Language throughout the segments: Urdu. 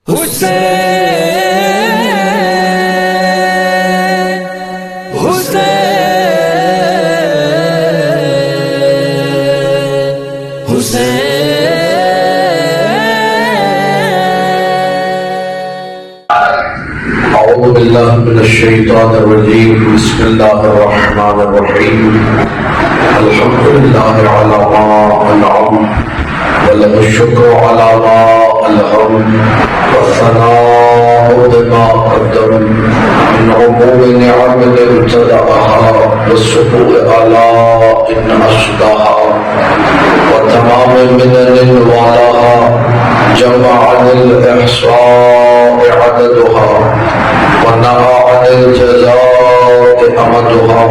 أعوذ بالله من الشيطان الرجيم. بسم الله الرحمن الرحيم. الحمد لله على ما أنعم وله الشكر على ما ألهم والثناء بما قدم من عموم نعم ابتدأها والسبوء آلاء أشداها وتمام منن والاها جمع عن الإحصاء عددها ونهى عن الجزاء أمدها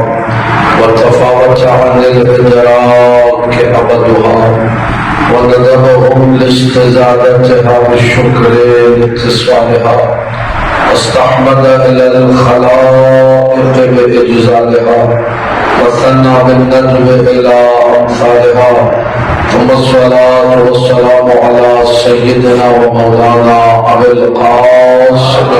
وتفاوت عن الإدراك أبدها وندبهم لاستزادتها بالشكر لاتصالها واستحمد إلى الخلائق بإجزالها وثنى بالندب إلى أمثالها ثم الصلاة والسلام على سيدنا ومولانا أبي القاسم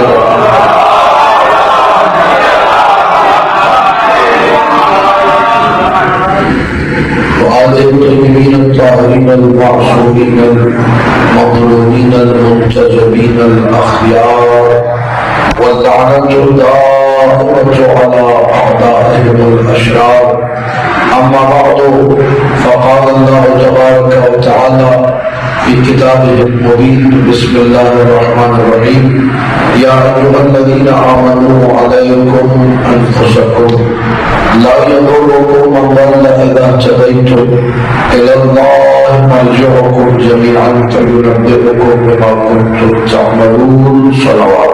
وآل الطيبين الطاهرين المعصومين المظلومين المنتجبين الأخيار واللعنة الدائمة على أعدائهم الأشرار. أما بعد فقال الله تبارك وتعالى في كتابه المبين. بسم الله الرحمن الرحيم. يا أيها الذين آمنوا عليكم أنفسكم لا يضركم من ضل إذا اهتديتم إلى الله مرجعكم جميعا فينبئكم بما كنتم تعملون. صلوات.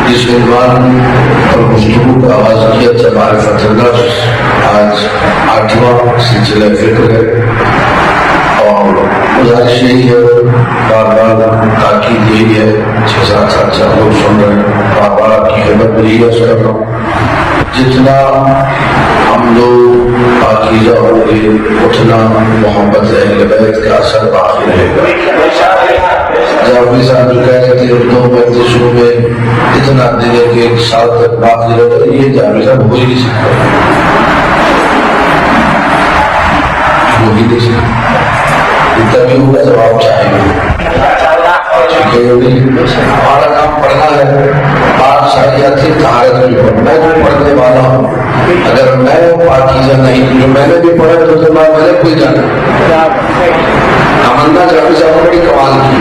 اس عنوان اور گفتگو کا آغاز کیا تھا معرفت النفس. آج 8واں سلسلہ فکر ہے اور گزارش یہی ہے، بار بار تاکید یہی ہے، 6-7 لوگ سن رہے ہیں، بار بار آپ کی خدمت میں یہی عرض کر رہا ہوں، جتنا ہم لوگ پاکیزہ ہوں گے اتنا محبت اہل بیت کا اثر باقی رہے گا. جعفری صاحب جو کہہ رہے تھے اردو میں شروع میں اتنا دینے کے ایک سال تک باقی رہے گا، یہ جعفری صاحب ہو ہی نہیں سکتا، ہو ہی نہیں سکتا. انٹرویو کا جواب چاہیں گے، ہمارا کام پڑھنا ہے. بات شریعت سے طہارت میں پڑھنا. میں جو پڑھنے والا ہوں اگر میں پاکیزہ نہیں، جو میں نے بھی پڑھا تو میں کوئی جانا. تمنا جعفری صاحب نے بڑی کمال کی.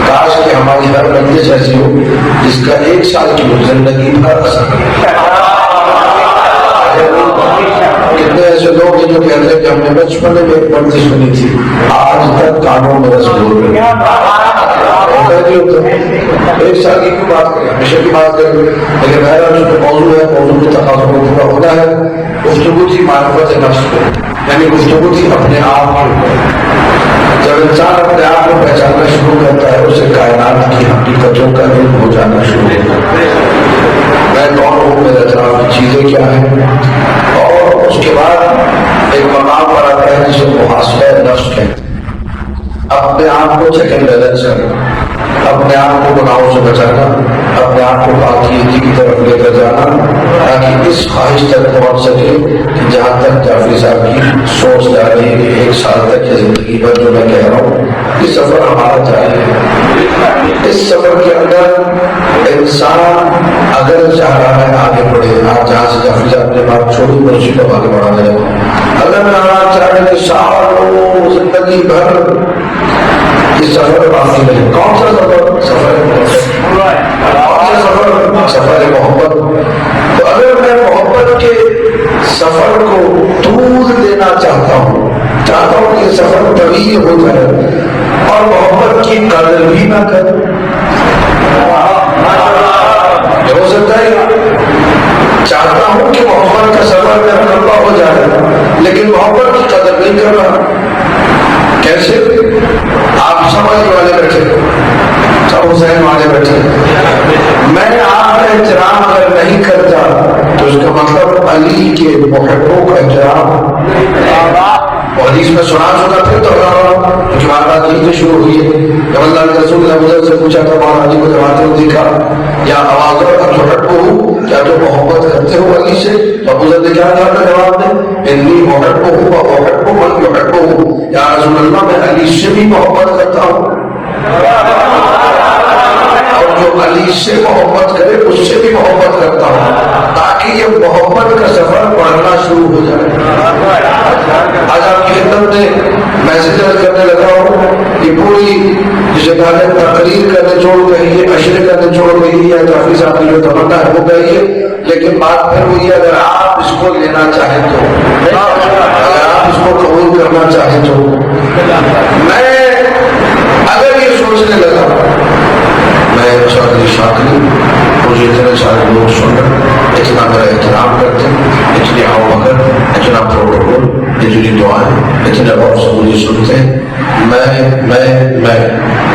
کاش کہ ہماری ہر بندش ایسی ہو جس کا 1 سال کی زندگی بھر اثر کرے. کتنے ایسے لوگ ہیں جو کہتے ہیں کہ ہم نے بچپن میں ایک بندش سنی تھی، آج تک کانوں میں رس بول رہے ہیں. 1 سال کی بات کریں، ہمیشہ کی بات کریں، لیکن میرا جو موضوع ہے، موضوع میں تقاضوں کو پورا ہوتا ہے. گفتگو تھی معرفت نفس پہ، یعنی گفتگو تھی اپنے آپ کے اوپر. جب انسان اپنے آپ کو پہچاننا شروع کرتا ہے اسے کائنات کی حقیقتوں کا علم ہو جانا شروع ہوتا ہے. میں کون ہوں، میرے اطراف کی چیزیں کیا ہیں، اور اس کے بعد ایک مقام پر آتا ہے جسے محاسبہ نفس کہتے ہیں. اپنے آپ کو چیک اینڈ بیلنس کرنا، اپنے آپ کو گناہوں سے بچانا، اپنے آپ کو پاکیزگی کی طرف لے کر جانا، تاکہ اس خواہش تک پہنچ سکے کہ جہاں تک جعفری صاحب کی سوچ جا رہی ہے کہ 1 سال تک کی زندگی پر جو میں کہہ رہا ہوں، یہ سفر ہمارا جاری ہے. اس سفر کے اندر انسان اگر چاہ رہا ہے آگے بڑھے، آپ جہاں سے جعفری صاحب نے بات چھوڑی میں اسی کو آگے بڑھا جائے. اگر میں آنا چاہ رہا کہ سالوں زندگی بھر اس سفر باقی نہیں. کون سا سفر؟ سفر محبت. تو اگر میں محبت کے سفر کو طول دینا چاہتا ہوں کہ یہ سفر طویل ہو جائے اور محبت کی قدر بھی نہ کروں، ہو سکتا ہے چاہتا ہوں کہ محبت کا سفر میرا لمبا ہو جائے لیکن محبت کی قدر نہیں کر رہا. کیسے؟ آپ سمجھ والے بیٹھے، سب حسین والے بیٹھے، میں آپ کا احترام اگر نہیں کرتا تو اس کا مطلب علی کے کے محبوں کا احترام. اور حدیث میں سنا چکا پھر تو کیونکہ بات یہی سے شروع ہوئی ہے. جب اللہ کے رسول نے ابو ذر سے پوچھا تو مولانا جی کو جماتے ہوئے دیکھا یا آواز کیا تو محبت کرتے ہو علی سے؟ تو ابو ذر نے کیا کہا جواب میں انی محب ہوں محب من محب ہوں. یا رسول اللہ میں علی سے بھی محبت کرتا ہوں اور جو علی سے محبت کرے اس سے بھی محبت کرتا ہوں تاکہ یہ محبت کا سفر بڑھنا شروع ہو جائے. آج آپ کی خدمت میں میسج کرنے لگا ہوں یہ پوری جسے کہا ہے تقریر کرنے چھوڑ گئی ہے اشرے کرنے چھوڑ گئی ہے کافی صاحب کی جو تمنا ہے وہ گئی ہے. لیکن بات پھر وہی ہے اگر آپ اس کو لینا چاہیں تو اگر آپ اس کو قبول کرنا چاہیں تو میں اگر یہ سوچنے لگا میں چودھری شاکری مجھے اتنے سارے لوگ سن رہے اتنا میرا احترام کرتے اتنے آؤ اتنا پروٹوکول اتنی دعائیں اتنے اور سے مجھے سنتے میں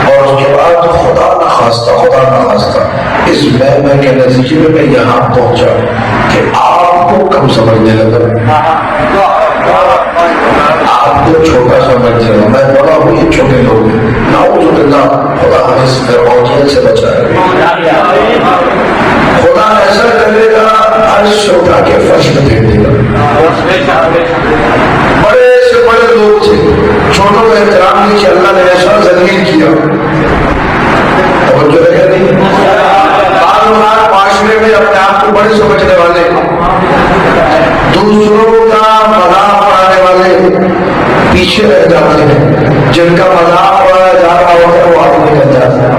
اور اس کے بعد خدا نخواستہ اس میں کے نتیجے میں یہاں پہنچا کہ آپ کو کم سمجھنے لگا آپ کو چھوٹا سمجھنے لگا. میں بڑا ہوں یہ چھوٹے لوگ نعوذ باللہ خدا ہمیں اس فرعونیت سے بچائے. خدا ایسا کرے گا عرش اٹھا کے فرش میں پھینک دے گا. بڑے سے بڑے لوگ تھے چھوٹوں کا احترام نہیں کیا اللہ نے ایسا ذلیل کیا. توجہ ہے نہیں بعض معاشرے میں اپنے آپ کو بڑے سمجھنے والے دوسروں کا مذاق اڑانے والے پیچھے رہ جاتے ہیں. جن کا مذاق اڑایا جا رہا ہوتا ہے وہ آگے نکل جاتے ہیں.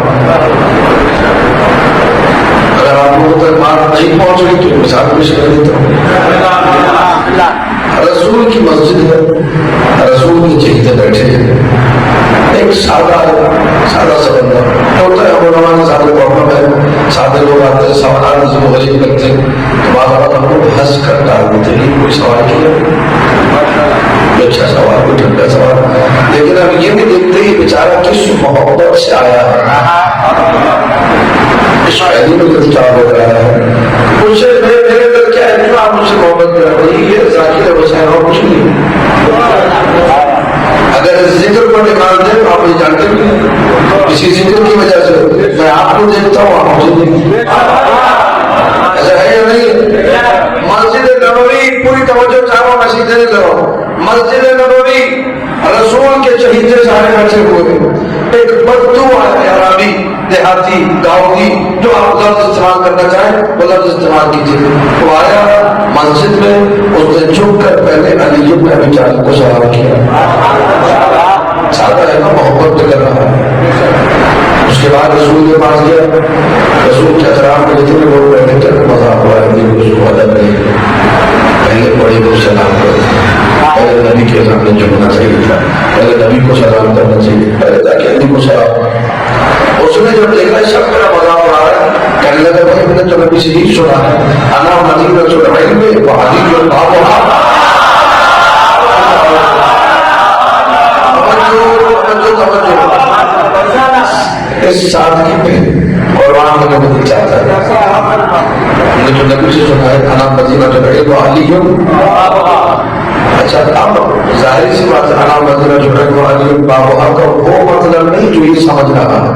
اگر آپ لوگوں تک بات نہیں پہنچ رہی تو مثال پیش کر دیتا ہوں. رسول کی مسجد ہے رسول کے چہتے بیٹھے ہیں ایک سادہ سا بندہ ہوتا ہے علماء نے سادہ پرابلم ہے سادے لوگ آتے ہیں سوالات اس کو غریب کرتے ہیں تو بعض اوقات ہم لوگ ہنس کر ڈال دیتے ہیں کوئی سوال کیا اچھا سوال کوئی ٹھنڈا سوال لیکن اب یہ بھی دیکھتے ہیں بیچارہ کس محبت سے آیا ہے شاید میں گرفتار ہو رہا ہے اس سے میرے اندر کیا ہے کیوں آپ مجھ سے محبت کر رہے ہیں یہ ذاکر وسائل اور کچھ نہیں. اگر ذکر کو نکال دیں تو آپ یہ جانتے ہیں اسی ذکر کی وجہ سے میں آپ کو دیکھتا ہوں آپ مجھے دیکھتے ایسا ہے یا نہیں. مسجد نبوی پوری توجہ چاہو مسجد نہیں کرو مسجد نبوی رسول کے چہیتے سارے بیٹھے ہوئے ایک بدو عربی دیہاتی گاؤں کی جو آپ لفظ استعمال کرنا چاہیں وہ لفظ استعمال کیجیے. وہ آیا مسجد میں اس نے جھک کر پہلے علی بن ابی طالب کو سلام کیا. سادہ ہے نا محبت کر رہا ہے. اس کے بعد رسول کے پاس گیا رسول کے احترام کے جتنے لوگ بیٹھے تھے مذاق ہوا ہے اس کو ادب نہیں پہلے بڑے کو سلام کرتے پہلے نبی کے سامنے جھکنا چاہیے تھا پہلے نبی کو سلام کرنا چاہیے پہلے تاکہ علی کو سلام. اس نے جب دیکھا سب میرا مذاق اڑا رہا ہے کہنے لگا بھائی میں نے تو نبی سے ہی سنا ہے انا مدینۃ العلم وعلی بابها. اس سادگی پہ قربان ہونے کو نہیں چاہتا ہے. نے تو نبی سے سنا ہے انا مدینۃ العلم وعلی بابها. اچھا اب ظاہر سی بات انا مدینۃ العلم وعلی بابها کا وہ مطلب نہیں جو یہ سمجھ رہا ہے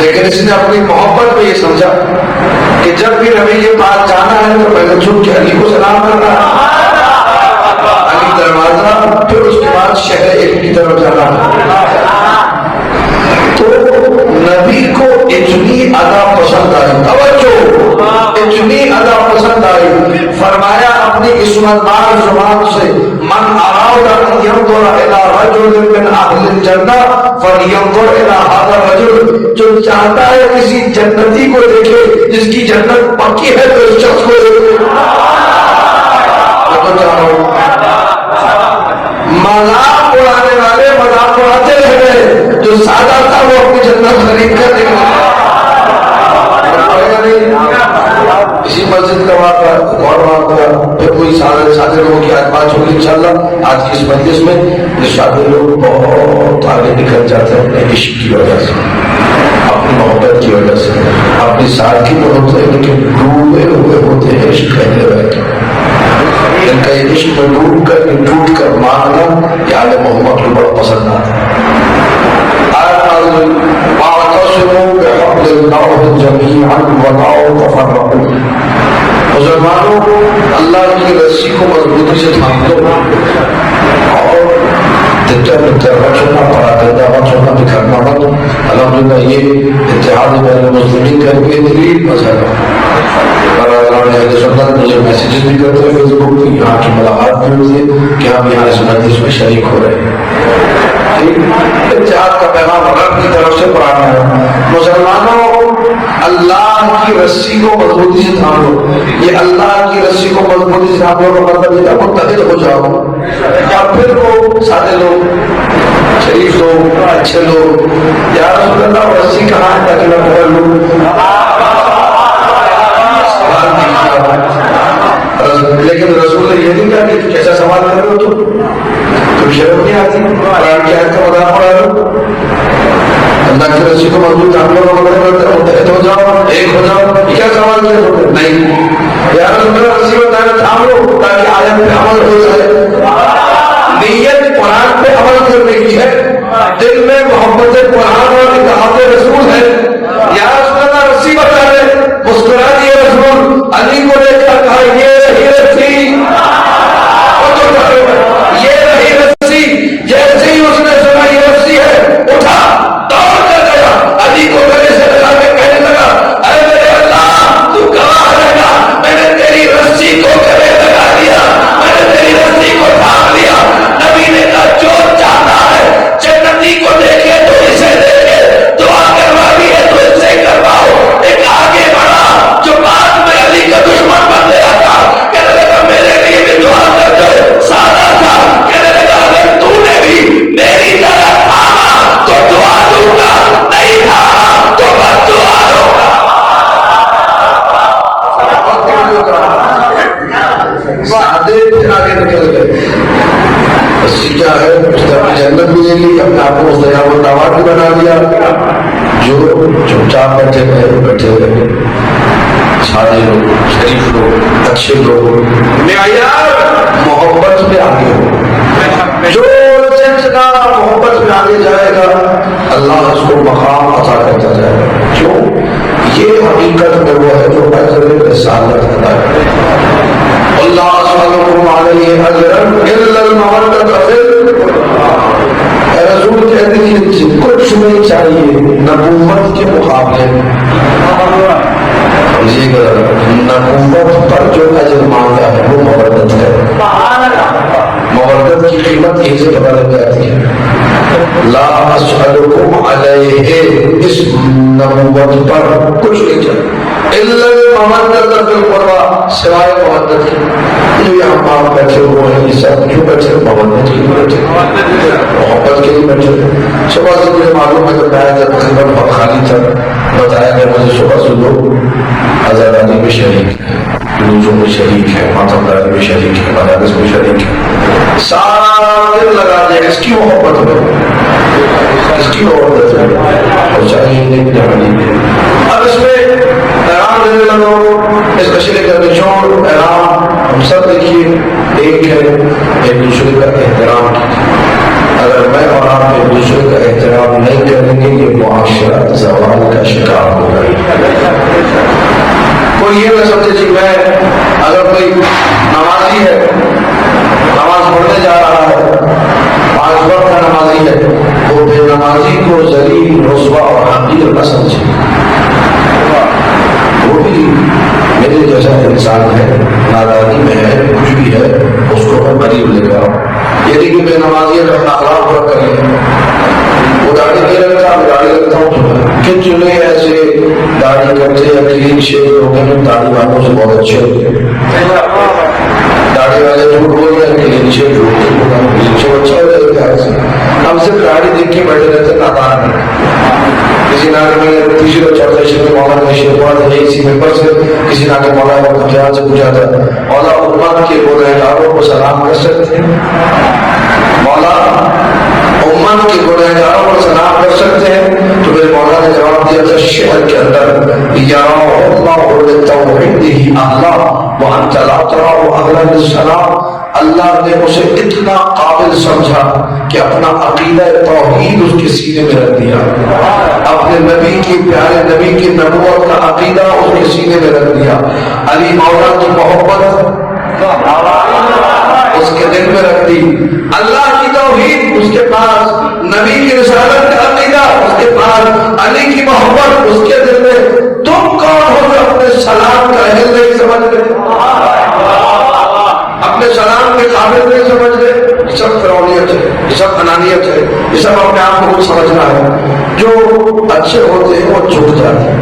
لیکن اس نے اپنی محبت میں یہ سمجھا کہ جب بھی نبی کے پاس جانا ہے تو پہلے جھک کے علی کو سلام کرنا علی دروازہ پھر اس کے بعد شہر علم کی طرف جانا. تو نبی کو اتنی ادا پسند آئی توجہ اتنی ادا پسند آئی فرمایا اپنی عصمت دار زبان سے من اراد ان ينظر الى رجل من اهل الجنہ فلينظر الى هذا الرجل. جو چاہتا ہے کسی جنتی کو دیکھے جس کی جنت پکی ہے تو اس شخص کو دیکھے. تو چاہو مذاق اڑانے والے مذاق اڑاتے رہ گئے جو سادہ تھا وہ اپنی جنت خرید کر دیکھا. اسی مسجد کا واقعہ اور واقعہ پھر کوئی سادے لوگوں کی آج بات ہوگی انشاءاللہ. آج کی اس مجلس میں سادے لوگ بہت آگے نکل جاتے ہیں اپنے عشق کی وجہ سے اپنی محبت کی وجہ سے اپنی سادگی میں ہوتے ہیں لیکن ڈوبے ہوئے ہوتے ہیں عشق کہنے والے. ان کا یہ عشق میں ڈوب کر ٹوٹ کر ماننا یہ آل محمد کو بڑا پسند آتا ہے. واعتصموا بحبل الله جميعا ولا تفرقوا. مسلمانوں اللہ کی رسی کو مضبوطی سے تھام لو اور چھوڑنا پڑا کرنا مت چھوڑنا بکھرنا مت. الحمدللہ یہ اتحاد بین المسلمین کا بہترین مذہب ہے. سنت مجھے میسیجز بھی کرتے ہیں فیس بک پہ, یہاں کی ملاقات بھی ہوئی ہے کہ ہم یہاں اس مجلس میں شریک ہو رہے ہیں. اتحاد کا پیغام رب کی طرف سے پرانا ہے. مسلمانوں اللہ کی رسی کو مضبوطی سے تھام لو. یہ اللہ کی رسی کو مضبوطی سے تھام لو کا مطلب یہ متحد ہو جاؤ. یا پھر وہ سادے لوگ, شریف لوگ, اچھے لوگ یا رسول اللہ رسی کہاں ہے تاکہ میں پکڑ لوں. لیکن رسول نے یہ نہیں کہا کہ کیسا سوال کر رہے ہو تم شرم نہیں آتی قرآن کی آیت کا مذاق پڑھا رہے ہو. اللہ کی رسی کو مضبوط ہم لوگ متحد ہو جاؤ, ایک ہو جاؤ, کیا سوال کیا تم نے؟ نہیں یا رسول اللہ رسی کو تھام لو تاکہ آیت پہ عمل ہو جائے. نیت قرآن پہ عمل کرنے کی ہے, دل میں محبت قرآن اور اتحاد رسول ہے. یا رسول اللہ رسی بتا رہے, مسکرا دیے رسول, علی کو لے کر کہا یہ رہی رسی, یہ رہی رسی. جیسے ہی اس نے سنا یہ رسی ہے اٹھا دوڑ کر گیا, علی کو گلے سے لگا کے کہنے لگا اے میرے اللہ تو گواہ رہنا, میں نے تیری رسی کو گلے لگا دیا, میں نے تیری رسی کو تھام لیا. نبی نے کہا جو چاہتا ہے جنتی کو دیکھے تو اسے دیکھے, دعا کروا دی ہے تو اس سے کرواؤ. ایک آگے بڑھا جو بعد میں علی کا دشمن بن گیا تھا, کہنے لگا میرے لیے بھی دعا کر دو. سادہ تھا, کہنے لگا اگر تو نے بھی میری طرح تھاما تو دعا دوں گا, نہیں تھاما تو بس دعا دوں گا. سادے پھر آگے نکل گئے. کیا ہے اس نے اپنی جنت بھی لے لی, اپنے آپ کو اس نے یہاں دعوت بھی بنا دیا. جو چپ چاپ بیٹھے گئے بیٹھے ہوئے سارے لوگ, شریف لوگ, اچھے لوگ, معیار محبت میں آگے ہو. جو جتنا محبت میں آگے جائے گا اللہ اس کو مقام عطا کرتا جائے گا. کیوں؟ یہ حقیقت میں وہ ہے جو اجر رسالت ادا کرے. اللہ اسألکم علیہ اجرا الا المودۃ فی القربى. رسول کہتے ہیں کچھ نہیں چاہیے نبوت کے مقابلے میں, نبوت پر جو اجر مانگا ہے وہ مودت ہے. مودت کی قیمت یہیں سے پتہ لگ جاتی ہے. لا اسألکم علیہ, اس نبوت پر کچھ نہیں چاہیے الا المودۃ فی القربى, سوائے مودت کے. جو یہاں آپ بیٹھے ہوئے ہیں یہ سب کیوں بیٹھے, مودت کے لیے بیٹھے, محبت کے لیے بیٹھے. صبح سے مجھے معلوم ہے کہ میں جب تقریباً بہت خالی تھا, بتایا گیا مجھے صبح سے لوگ آزادانی میں شریک ہیں, روزوں میں شریک ہے, ماتم داری میں شریک ہے, مدارس میں شریک ہے. سارا دل لگا دیا اس کی محبت میں, اس کی محبت ہے اور چاہیے نہیں جانے. اب اس میں احرام دینے لگو, اس مشورے کا نچوڑ احرام ہم سب دیکھیے ایک ہے, ایک دوسرے کا احترام کیجیے. اگر میں اور آپ ایک دوسرے کا احترام نہیں کریں گے یہ معاشرہ زوال کا شکار ہوگا. کوئی یہ نہ سمجھے کہ میں اگر کوئی نمازی ہے, نماز پڑھنے جا رہا ہے, 5 وقت کا نمازی ہے, وہ بے نمازی کو ذلیل, رسوا اور حقیر نہ سمجھے. وہ بھی میرے جیسا انسان ہے, نادانی میں ہے, کچھ بھی ہے, اس کو میں مریض لے رہا ہوں. یہ نہیں کہ بے نمازی اپنا اخلاق پورا کر لیں. وہ داڑھی نہیں رکھتا, میں داڑھی رکھتا ہوں. کتنے ایسے داڑھی کرتے یا کلین شیو ہوتے ہیں داڑھی والوں سے بہت اچھے ہوتے ہیں. داڑھی والے جھوٹ بول رہے ہیں, کلین شیو جھوٹ اچھا ہو جائے سے. ہم صرف داڑھی دیکھ کے بیٹھے رہتے ہیں نادان میں. کسی نے آگے میں تیسرے چوتھے شیر مولانا نے شیر پڑھا تھا اسی ممبر سے, کسی نے آگے مولانا کو خیال سے پوچھا تھا مولا امت کے گنہگاروں کو سلام کر سکتے ہیں؟ مولا امت کے گنہگاروں کو سلام کر سکتے ہیں؟ تو میرے مولا نے جواب دیا تھا شعر کے اندر یا اللہ وَأَنْتَ لَا تَرَاهُ أَهْلًا لِلسَّلَامِ، اللہ نے اسے اتنا قابل سمجھا کہ اپنا عقیدہ توحید اس کے سینے میں رکھ دیا، اپنے نبی کی پیارے نبی کی نبوت کا عقیدہ اس کے سینے میں رکھ دیا، علی مولا کی محبت اس کے دل میں رکھ دی، اللہ کی توحید اس کے پاس، نبی کی رسالت کا عقیدہ اس کے پاس، علی کی محبت اس کے دل میں۔ تم کون ہو جو اپنے سلام کا اہل نہیں سمجھ رہے، اپنے سلام کے قابل نہیں سمجھ رہے؟ یہ سب فرعونیت ہے، یہ سب انانیت ہے، یہ سب اپنے آپ کو کچھ سمجھنا ہے۔ جو اچھے ہوتے ہیں وہ جھک جاتے ہیں۔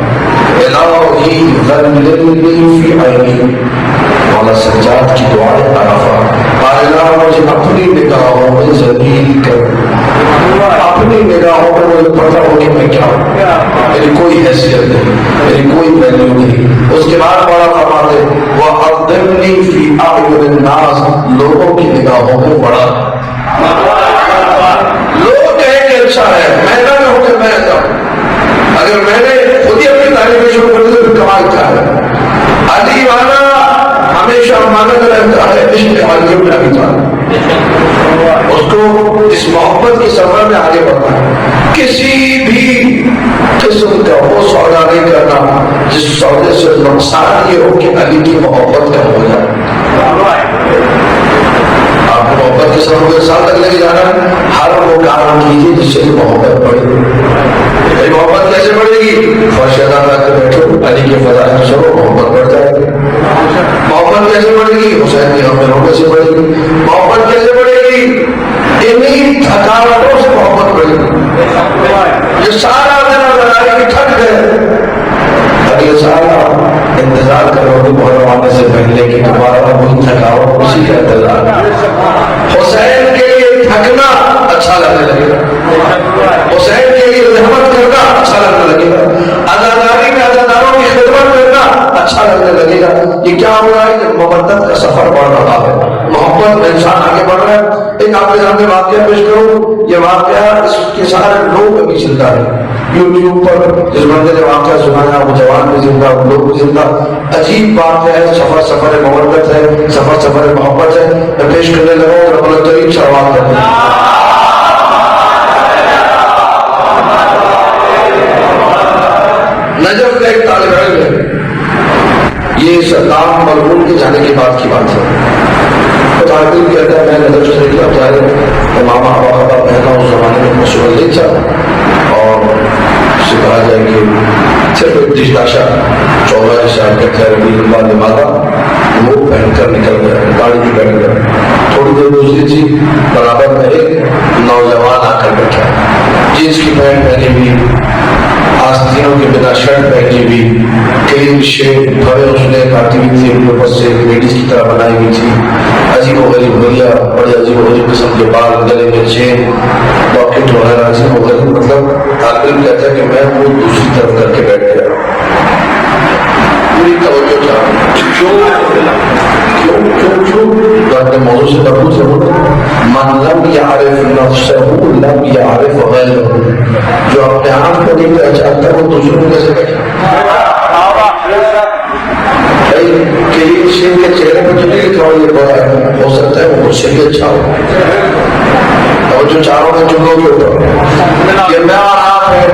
الہی ذللنی فی عینی، مولا سجاد کی دعائیں عرفہ، اللہ مجھے اپنی نگاہوں میں ذلیل کر، اپنی نگاہوں میں مجھے پتہ ہو کہ میں کیا ہوں، میری کوئی حیثیت نہیں، میری کوئی ویلیو نہیں۔ اس کے بعد مولا فرماتے وَأَعْظِمْنِي فِي أَعْيُنِ النَّاسِ، لوگوں کی نگاہوں میں بڑا، لوگ کہیں کہ اچھا ہے، میں نہ ہوں کہ میں ایسا ہوں، اگر میں نے خود ہی اپنی تعریفیں شروع کر دی تو کمال کیا ہے۔ علی والا ہمیشہ مانند رہتا ہے عشق علی بن ابی طالب، اس کو اس محبت کے سفر میں آگے بڑھنا ہے، کسی بھی قسم کا وہ سودا نہیں کرنا جس سودے سے نقصان یہ ہو کہ علی کی محبت کم ہو جائے۔ آپ کو محبت کے سفر کو سال تک لے کے جانا ہے، ہر وہ کام کیجیے جس سے محبت بڑھے۔ محبت کیسے بڑھے گی؟ فرش ادا کر کے بیٹھو، علی کے فضائل سنو، محبت بڑھ جائے گی۔ محبت کیسے بڑھے گی؟ حسین کی غموں کیسے بڑھے گی؟ محبت کیسے بڑھے گی؟ انہی تھکاوٹوں سے محبت بڑھے گی۔ یہ سارا دن اگر آئے تھک گئے، اگلے سال انتظار کرو گے محرم آنے سے پہلے کہ دوبارہ وہی تھکاوٹ، اسی کا انتظار۔ حسین کے لیے تھکنا اچھا لگنے لگے گا، حسین کے لیے رحمت کرنا اچھا لگنے لگے گا، عزاداری میں عزاداروں کی خدمت کرنا اچھا لگنے لگے گا۔ یہ کیا ہو رہا ہے کہ مودت کا سفر بڑھ رہا ہے، محبت میں انسان آگے بڑھ رہا ہے۔ ایک آپ کے سامنے واقعہ پیش کروں، یہ واقعہ اس کے سارے لوگ ابھی زندہ ہے، یوٹیوب پر جس بندے نے واقعہ سنایا وہ جوان بھی زندہ، وہ لوگ بھی زندہ۔ عجیب بات ہے، سفر سفر مودت ہے، سفر سفر محبت ہے۔ میں پیش کرنے لگا ہوں رب الکریم سے آواز کرتے ہیں۔ نجف کا ایک طالب علم ہے، یہ صدام ملعون کے جانے کے بعد کی بات ہے۔ طالب علم کہتا ہے میں نجف سے نکلا، ظاہر ماما بابا پہنا اس زمانے میں مشہور نہیں تھا، اور اسے کہا جائے کہ صرف ایک دشداشا 14 سال کا تھا لمادا وہ پہن کر نکل گیا گاڑی کی بیٹھ کر۔ تھوڑی دیر گزری تھی، برابر میں ایک نوجوان آ کر بیٹھا، جینس کی پینٹ پہنی ہوئی، آستینوں کے بنا شرٹ پہنی ہوئی، کلین شیو بھرے اس نے کاٹی ہوئی تھی، اوپر سے لیڈیز کی طرح بنائی ہوئی تھی، عجیب و غریب بھریا، بڑے عجیب و غریب قسم کے بال، گلے میں چین، پاکٹ وغیرہ عجیب و غریب۔ مطلب طالب علم کہتا ہے کہ میں وہ دوسری طرف کر کے بیٹھ گیا، پوری توجہ چاہ اپنے موضوع سے مربوط ہے۔ من لم یعرف نفسہ لم یعرف غیرہ، جو اپنے آپ کو نہیں پہچانتا وہ دوسروں کو کیسے پہچانتا؟ کلین شیو کے چہرے پہ جو نہیں لکھا ہو یہ بڑا ہے، ہو سکتا ہے وہ مجھ سے بھی اچھا ہو، اور جو چاروں میں جملوں کے اوپر یہ میں اور آپ ہے،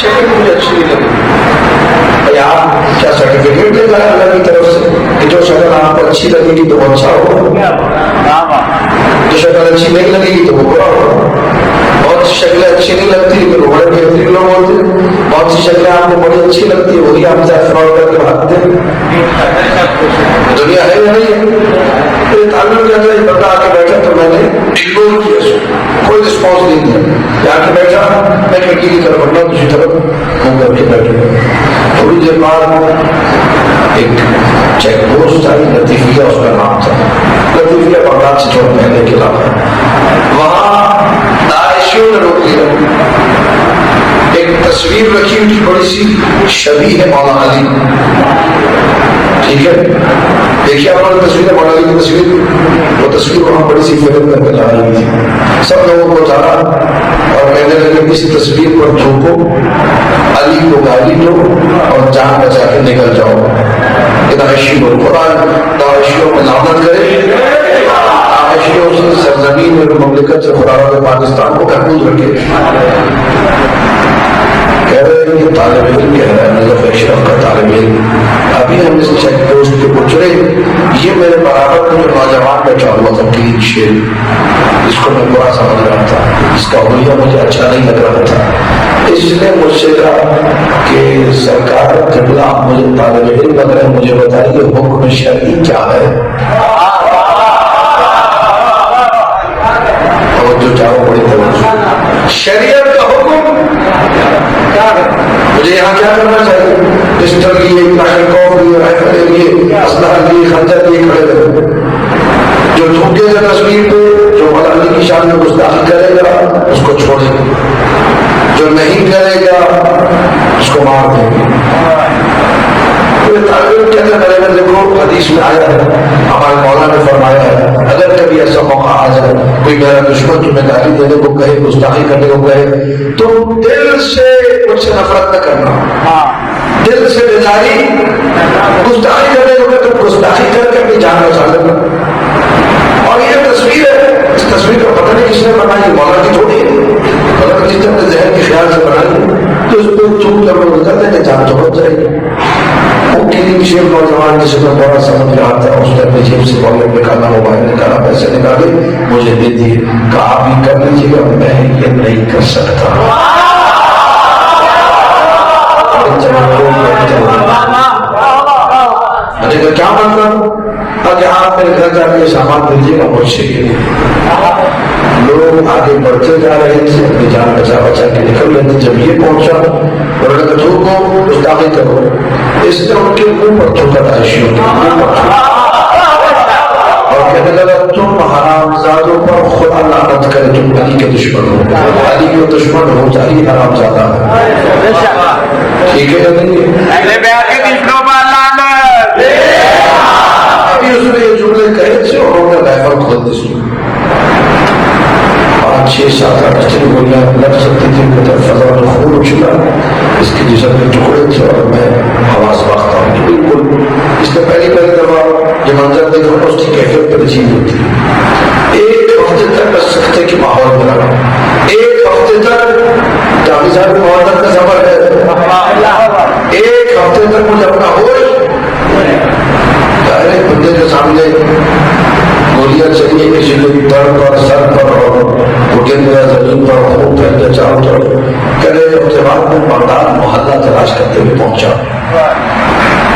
شکل مجھے اچھی نہیں لگی، آپ کیا سرٹیفکیٹ دے گا اللہ کی طرف سے کہ جو شکل آپ کو اچھی لگے گی تو وہ اچھا ہوگا، جو شکل اچھی نہیں لگے گی تو وہ برا ہوگا۔ بہت سی شکلیں اچھی نہیں لگتی لیکن وہ بڑے بہترین لوگ ہوتے ہیں، بہت سی شکلیں آپ کو بڑی اچھی لگتی ہے وہی آپ سے فراڈ کر کے بھاگتے ہیں۔ دنیا ہے یا نہیں ہے؟ تعلق کہتا ہے بندہ آ کے بیٹھا تو میں نے اگنور کیا، کوئی رسپانس نہیں دیا، آ کے بیٹھا میں کھڑکی کی طرف بڑھنا دوسری طرف منہ کر کے بیٹھے۔ تھوڑی دیر بعد ایک چیک پوسٹ آئی، لطیفیہ اس کا نام تھا، لطیفیہ بغداد سے تھوڑا پہلے کے علاقہ، وہاں داعشیوں نے روک لیا، ایک تصویر رکھی ہوئی تھی بڑی سی شبیہ ہے مولانا علی، ٹھیک ہے، دیکھیے آپ نے تصویر مولانا علی کی تصویر، وہ تصویر وہاں بڑی سی فلم کر کے لا رہی تھی، سب لوگوں کو اتارا اور کہنے لگے اس تصویر پر تھوکو، علی کو گالی دو اور جان بچا کے نکل جاؤ۔ داعشی اور قرآن داعشیوں کو لعنت کرے، داعشیوں سے سرزمین اور مملکت سے خدا رب پاکستان کو محفوظ رکھے۔ کہہ رہے ہیں یہ طالب علم کہہ رہا ہے، نظف اشرف کا طالب علم، ابھی ہم اس چیک پوسٹ پہ گزرے، یہ میرے برابر میں جو نوجوان بیٹھا ہوا تھا کلین شیر، اس کو میں برا سمجھ رہا تھا، اس کا حلیہ مجھے اچھا نہیں لگ رہا تھا، اس نے مجھ سے کہا کہ سرکار قبلہ مجھے طالب علم لگ رہا ہے، مجھے بتائیے حکم شرعی کیا ہے؟ اور جو چاروں بڑی توجہ، شریعت کا حکم کیا ہے؟ مجھے یہاں کیا کرنا چاہیے؟ پسٹل لیے، کلاشنکوف لیے، رائفل لیے، اسلحہ لیے، خنجر لیے کھڑے رہے۔ جو جھوکے گا تصویر پہ، جو مولا علی کی شان میں گستاخی کرے گا اس کو چھوڑیں گے، جو نہیں کرے گا اس کو مار دیں گے۔ کہتے ہیں دیکھو حدیث میں آیا ہے، ہمارے مولا نے فرمایا ہے اگر کبھی ایسا موقع آ جائے کوئی میرا دشمن تمہیں گالی دینے کو کہے، گستاخی کرنے کو کہے، تو دل سے مجھ سے نفرت نہ کرنا، دل سے بیزاری، گستاخی کرنے کو کہ تم گستاخی کر کے اپنی جان بچا لینا۔ اور یہ تصویر ہے، اس تصویر کا پتہ نہیں کس نے بنائی، مولا کی تھوڑی ہے، مولا جس نے اپنے ذہن کے خیال سے بنائی تو اس کو چوک جب لوگ کرتے ہیں کہ جان تو بچ جائے گی۔ کلین شیپ نوجوان جسے میں بڑا سمجھ رہا تھا، اس نے اپنی جیب سے والیٹ نکالا، موبائل نکالا، پیسے نکالے، مجھے دے دیے، کہا آپ ہی کر لیجیے گا، میں یہ نہیں کر سکتا۔ میں نے کہا کیا مطلب؟ کہ آپ میرے گھر جا کے سامان بھیجیے گا مجھ سے کے لیے۔ لوگ آگے بڑھتے جا رہے تھے، اپنی جان بچا بچا کے نکل رہے تھے، جب یہ پہنچا انہوں نے کہا تھوکو، گستاخی کرو، اس نے ان کے منہ پر تھوکا، داعشیوں کے منہ پر تھوکا اور کہنے لگا تم حرام زادوں پر خدا لعنت کرے، تم علی کے دشمن ہو، علی کے دشمن ہو جائی حرام زادہ ہے۔ ٹھیک ہے یا نہیں؟ ابھی اس نے یہ جملے کہے تھے اور انہوں نے رائفل کھول دی سنی، 5 7 8 گولیاں لگ سکتی تھی، فضا میں خون اچھلا، اس کے جسم میں ٹکڑے تھے اور میں حواس باختہ ہوں۔ بالکل اس نے پہلی دفعہ یہ منظر دیکھا، اس کی کیفیت پر عجیب ہوتی ہے۔ ایک ہفتے تک بس سکتے کے ماحول میں رہا، ایک ہفتے تک جاوید صاحب محمد کا سفر ہے، ایک ہفتے تک مجھے اپنا ہوش، بندے کے سامنے گولیاں چلیے، کسی کے در پر، سر پر اور گھٹے میں زمین پر خون پھیلتے چاروں طرف، کرے ہفتے بعد میں بغداد محلہ تلاش کرتے ہوئے پہنچا،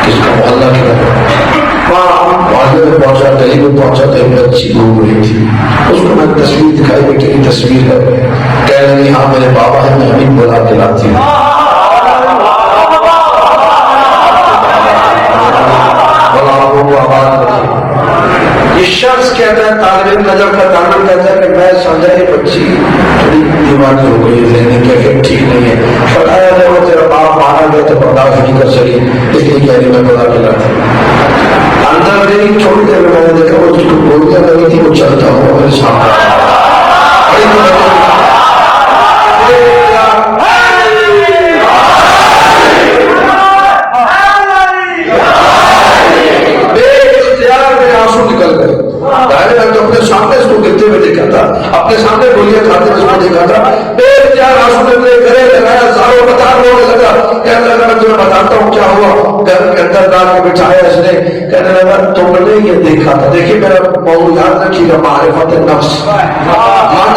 کس کا محلہ کیا وہاں محلے میں پہنچا، گلی میں پہنچا تو ایک بچی گھوم رہی تھی، اس کو میں تصویر دکھائی، بیٹے کی تصویر ہے، کہہ رہی ہاں میرے بابا ہے، میں ابھی بلا کے لاتی ہوں۔ یہ شخص کہتا ہے، طالب علم نجف کا تعلق کہتا ہے کہ میں سمجھا یہ بچی تھوڑی دیوانی ہو گئی، ذہنی کیفیت ٹھیک نہیں ہے، بتایا جب وہ تیرا باپ مارا گیا تو برداشت نہیں کر سکی، اس لیے کہہ رہی میں بلا کے لاتی ہوں۔ اندر میری چھوڑی دیر میں نے دیکھا وہ جس کو گولیاں لگی تھی وہ چلتا ہوا میرے سامنے، اپنے سامنے اس کو گرتے ہوئے دیکھا تھا، اپنے سامنے گولیاں کھاتے ہوئے اس کو دیکھا تھا، بے اختیار آنسو نے گھرے لگایا، زاروں بتا رونے لگا، کہنے لگا میں تمہیں بتاتا ہوں کیا ہوا، گھر کے اندر ڈال کے بٹھایا اس نے، کہنے لگا تم نے یہ دیکھا تھا، دیکھیے میرا موضوع یاد رکھیے گا، معرفت نفس، من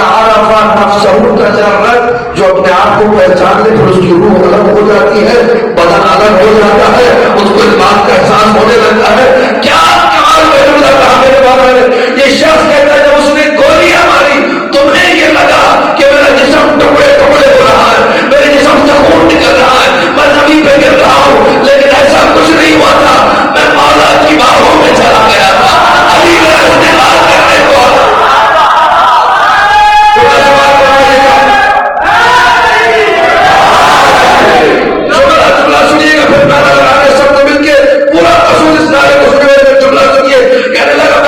عرف نفسہ تجرد، جو اپنے آپ کو پہچان لے پھر اس کی روح الگ ہو جاتی ہے، بدن الگ ہو جاتا ہے، اس کو اس بات کا احساس ہونے لگتا ہے، کیا میرے بابا نے یہ شخص کہتا ہے جب اس نے گولیاں ماری تمہیں یہ لگا کہ میرا جسم ٹکڑے ٹکڑے ہو رہا ہے، میرے جسم سے خون نکل رہا ہے، میں زمین پہ گر رہا ہوں، لیکن ایسا کچھ نہیں ہوا تھا، میں مولا کی باہوں میں چلا گیا تھا، علی میرا استعمال کرنے کو جملہ سنیے گا، پھر میں سب کو مل کے پورا اصول اس نعرے کو سنے، جملہ سنیے، کہنے لگا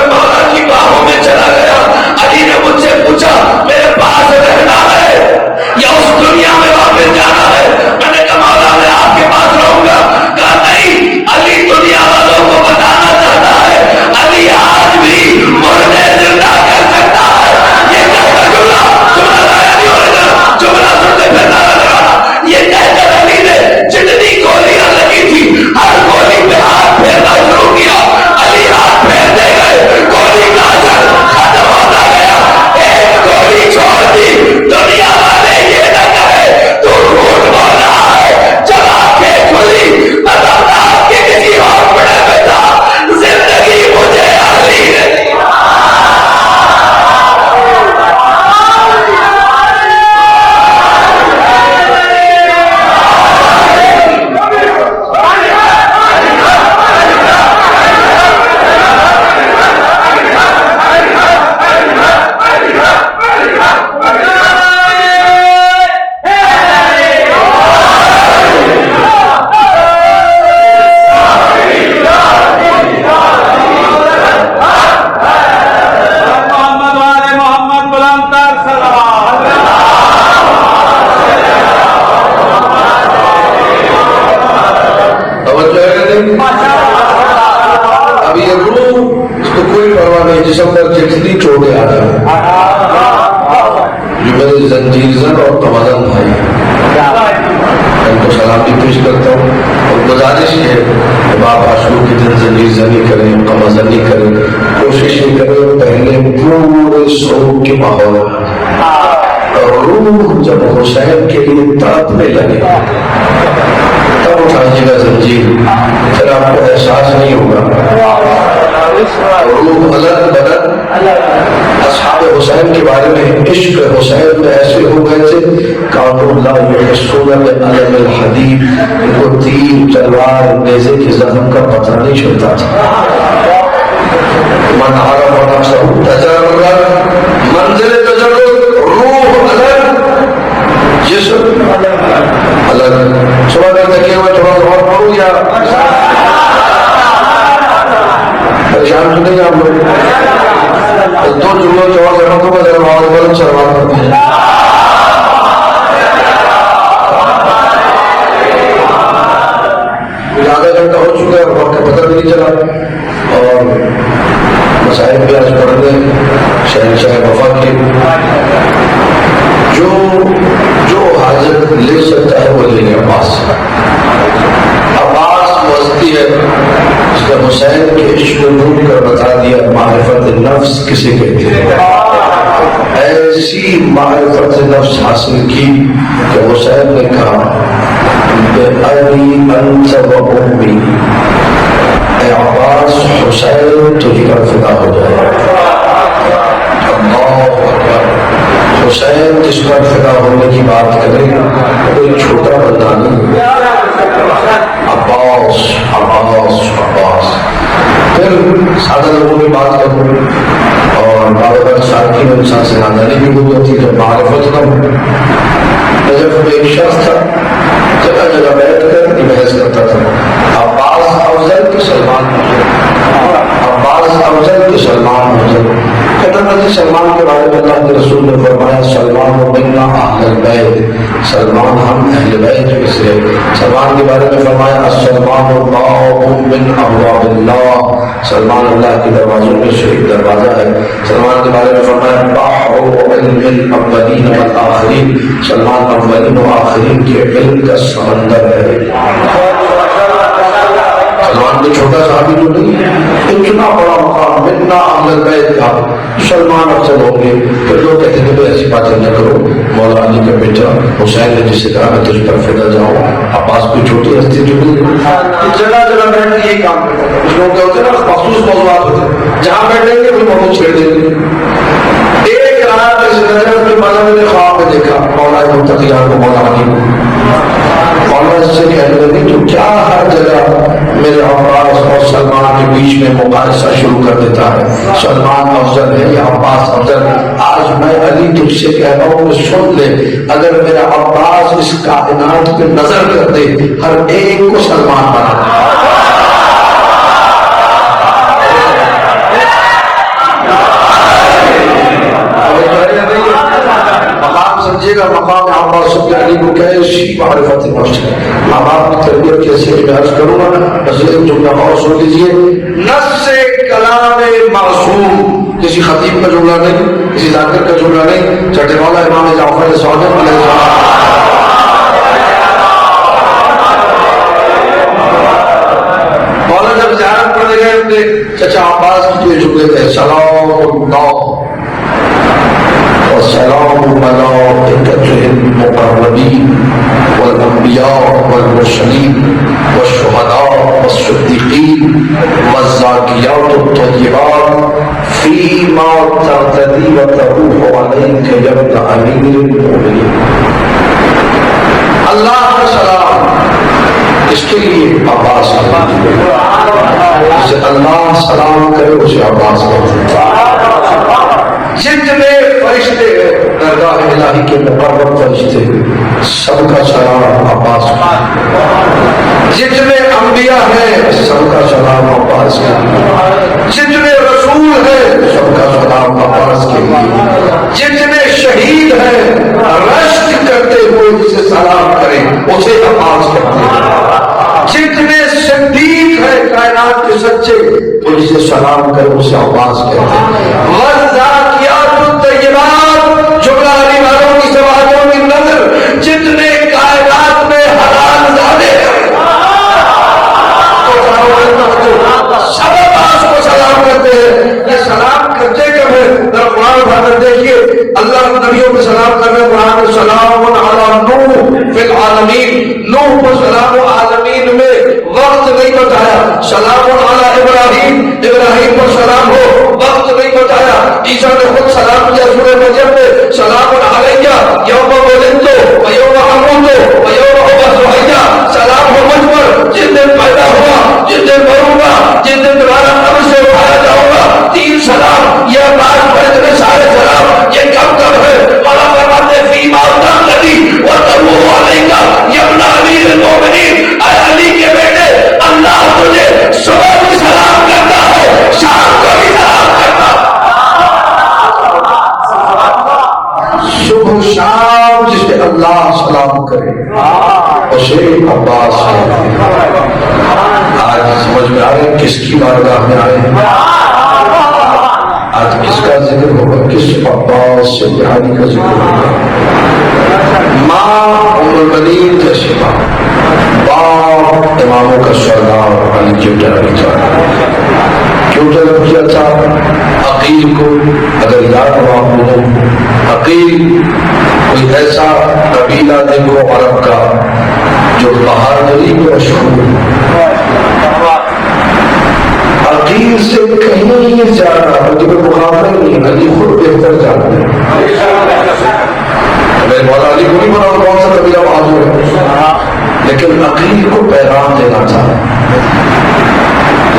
کے جسم پر جتنی چوٹیں آ جائیں جو میرے زنجیر زن اور توازن بھائی ان کو سلامتی پیش کرتا ہوں اور گزارش ہے کہ باپ عاشور کی دن زنجیر زنی کریں کمزنی کریں کوشش یہ کریں پہلے پورے سوگ کے ماحول اور روح جب حسین کے لیے تڑپنے لگے تب اٹھائیے گا زنجیر پھر آپ کو احساس نہیں ہوگا روح الگ بدن اصحاب حسین کے بارے میں عشق حسین میں ایسے ہو گئے تھے کانو اللہ یحسون علم الحدید ان کو تیر تلوار نیزے کے زخم کا پتہ نہیں چلتا تھا من عرف نفسه تجرد منزل تجرد روح الگ جسم الگ صبح میں تکیے ہوئے تھوڑا اور پڑھوں یا پریشان تو نہیں آپ لوگ دو جملوں جواب دینا تو میں ذرا آواز بلند شروعات کرتے ہیں آدھا گھنٹہ ہو چکا ہے اور وقت کا پتہ بھی نہیں چلا اور مسائل بھی آج پڑھ رہے شہنشاہ وفا کے جو حاجت لے سکتا ہے وہ لے لے عباس وسطی ہے اس کا حسین کے عشق ڈھونڈ کر بتا دیا معرفت نفس کسے کہتے ہیں ایسی معرفت نفس حاصل کی کہ حسین نے کہا بِأَبِي أَنْتَ وَأُمِّي اے عباس حسین تجھ پر فدا ہو جائے اللہ اکبر حسین جس پر فدا ہونے کی بات کرے کوئی چھوٹا بندہ نہیں عباس عباس عباس پھر سادہ لوگوں کی بات کروں اور بابر سارکی میں انسان سے نادانی بھی ہوئی ہوتی ہے معرفت نہ ہو نجف میں ایک شخص تھا جگہ جگہ بیٹھ کر بحث کرتا تھا عباس افضل کہ سلمان عباس افضل کہ سلمان افضل کہتا تھا جی سلمان کے بارے میں اللہ کے رسول نے فرمایا سلمان و منا اہل البیت سلمان ہم اہل بیت میں سے سلمان کے بارے میں فرمایا سلمان و باء من ابواب اللہ سلمان اللہ کے دروازوں میں سے ایک دروازہ ہے سلمان کے بارے میں فرمایا بحر علم الاولین والآخرین سلمان اولین و آخرین کے علم کا سمندر ہے سلمان کو چھوٹا صحابی تو نہیں اتنا بڑا مقام منا اہل البیت کا سلمان افضل ہوں گے پھر لوگ کہتے ہیں کہ ایسی باتیں نہ کرو مولا علی کا بیٹا حسین نے جس سے کہا میں تجھ پر فدا جاؤں عباس کوئی چھوٹی ہستی تو نہیں جگہ جگہ بیٹھ کے یہ کام کرتا ہے کچھ لوگ کیا ہوتے ہیں نا مخصوص موضوعات ہوتے ہیں جہاں بیٹھیں گے کوئی موضوع چھیڑ دیں گے ایک رات میں زندگی میں مانا میں نے خواب میں دیکھا مولا متقیان کو مولا علی مولا سے کہنے لگے تو کیا ہر جگہ میرے عباس اور سلمان کے بیچ میں مقایسہ شروع کر دیتا ہے سلمان افضل ہے یا عباس افضل ہے آج میں علی تجھ سے کہہ رہا ہوں کہ سن لے اگر میرا عباس اس کائنات پہ نظر کر دے ہر ایک کو سلمان بنا دے سمجھے گا مقام عباس بن علی کو کیسی معرفت نفس ہے ماں باپ کی تربیت کیسے علاج کروں گا بس ایک جملہ اور سن لیجیے نص کلام معصوم کسی خطیب کا جملہ نہیں کسی ذاکر کا جملہ نہیں چٹے والا امام جعفر صادق علیہ السلام مولا جب زیارت پڑھنے گئے اپنے چچا عباس کی جملے تھے سلام اللہ والسلام الملائكة المقربين والأنبياء والمرسلين والشهداء والصديقين والزاكيات الطيبات فيما ترتدي وتروح عليك يا ابن أمير المؤمنين اللہ کا سلام اس کے لیے عباس جسے اللہ سلام کرے اسے عباس کرے جتنے فرشتے ہیں درگاہ الہی کے مقرب فرشتے سب کا سلام عباس کا جتنے انبیاء ہیں سب کا سلام عباس کا جتنے رسول ہیں سب کا سلام عباس کے لیے جتنے شہید ہیں رشک کرتے ہوئے جسے سلام کریں اسے عباس کرتے ہیں جتنے صدیق ہیں کائنات کے سچے تو جسے سلام کریں اسے عباس کہتے ہیں کرتے ہیں. یہ سلام کرتے کب ہے؟ ذرا قرآن اٹھا کر دیکھیے. اللہ نبیوں کو سلام کر رہے ہیں قرآن میں. سلام علی نوح فی العالمین. نوح کو سلام عالمین میں وقت نہیں بتایا. سلام علی ابراہیم، ابراہیم پر سلام ہو، وقت نہیں بتایا. عیسیٰ نے خود سلام کیا سورہ مریم میں. سلام علیہ یوم ولدت و یوم اموت و یوم ابعث حیا. سلام ہو مجھ پر جس دن پیدا ہوا، جس دن مروں گا، جس دن دوبارہ قبر سے اٹھایا جاؤں گا. 3 سلام. یہ عباس پر اتنے سارے سلام یہ کب ہے؟ مولا فرماتے ہیں فی ما تقضی وتبو علیک یا ابن امیر المؤمنین. اے علی کے بیٹے، اللہ تجھے صبح بھی سلام کرتا ہے، شام کو بھی سلام کرتا ہے. صبح شام جس پہ اللہ سلام کرے اسے عباس کہتے ہیں. آج سمجھ میں آ رہے کس کی بارگاہ میں آئے ہیں؟ آج کس کا ذکر ہوگا؟ کس عباس سے بہاری کا ذکر ہوگا؟ ماں ام المؤمنین جیسی ماں، باپ اماموں کا سردار علی کیوں طلب کیا تھا؟ عقیل کو اگر یاد ہو آپ لوگوں، عقیل کوئی ایسا قبیلہ دیکھو عرب کا جو بہادری میں مشہور. عقیل سے کہیں زیادہ مجھے مقابلہ نہیں، علی خود بہتر جانتے ہیں. میرے مولا علی کو نہیں بنا کون سا قبیلہ بہادر ہے، لیکن عقیل کو پیغام دینا تھا،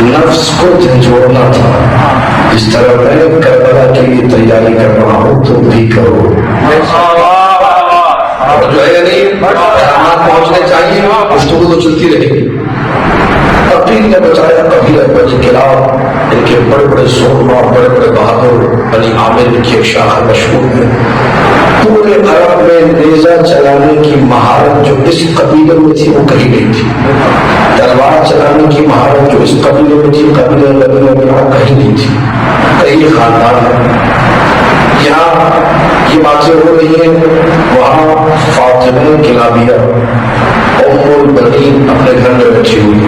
نفس کو جھنجھوڑنا تھا. اس طرح میں کربلا کے لیے تیاری کر رہا ہوں تم بھی کرو. جو ہے نہیں پیغامات پہنچنے چاہیے، گفتگو تو چلتی رہے گی. عقیل نے بتایا قبیلہ بنی کلاب ان کے بڑے بڑے سورما، بڑے بڑے بہادر بنی عامر کی ایک شاخ مشہور ہے. پورے عرب میں نیزہ چلانے کی مہارت جو اس قبیلے میں تھی وہ کہیں نہیں تھی. تلوار چلانے کی مہارت جو اس قبیلے میں تھی قبیلے میں کہیں نہیں تھی. کئی خاندان ہیں یہاں یہ باتیں ہو رہی ہیں. وہاں فاطمہ کلابیہ ام البنین اپنے گھر میں بیٹھی ہوئی